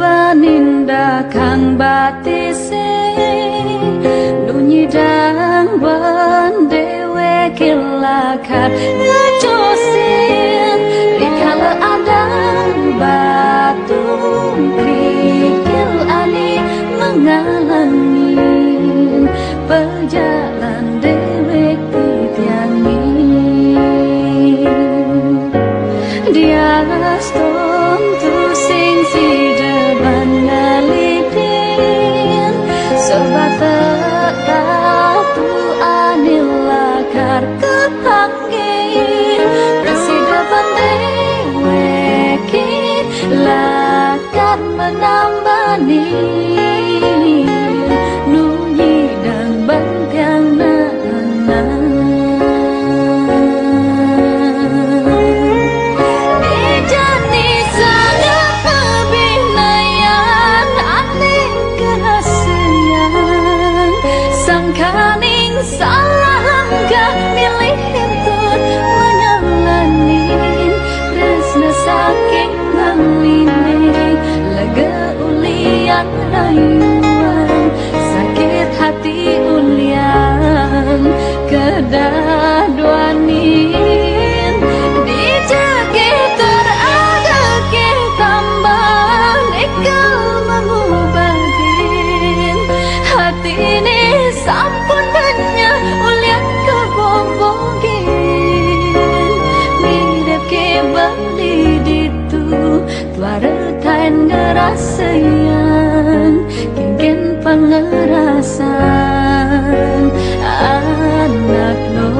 baninda kang batise nunyi dang ban dewe kilakat ngejosin rikala adang batu krikil ani menghalangi perjalanan dewek titiangin dia ston tu sing si depan ngalidin sebatas tu anilakar ketanggin resi depan dewek lakat menambani nunyi dan bantiang nanang dijani sangat kebinayan aning kerasian sangkaning salah langkah milih hentut menyalanin resna saking ngalini lega ulian rayuan sakit hati ulian kedaduanin dijagi terada ke tambang ikal mengubadin hati ini sampun banyak ulian kebobogin mirip ke bali ditu tuaretain ngerasayan kengken pangerasan anak lo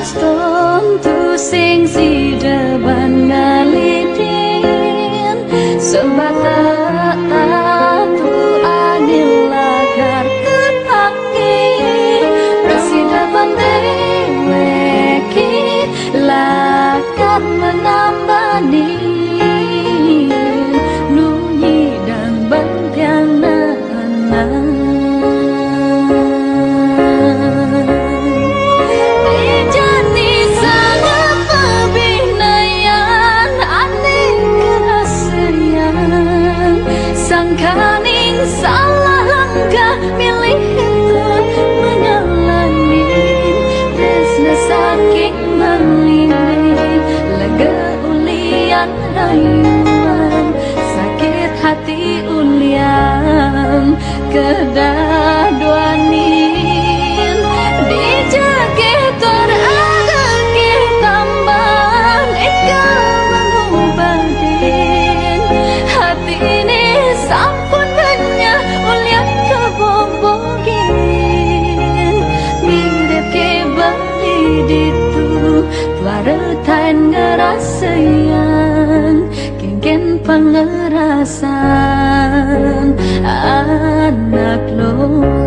ston tu sing si depan ngalidin sebatas tu anilakar ketanggin resi depan dewek lakat menambani nunyi dan bantiang nanang sangkaning salah langkah milih hentut menyalani resna saking melini lega ulian rayuan sakit hati ulian kedaduanin dijagi terada ke tambang ikal mengubadin hati ini sampun banyak ulian kebobogin mirip ke bali ditu tuaretain ngerasayan kengken pangerasan anak lo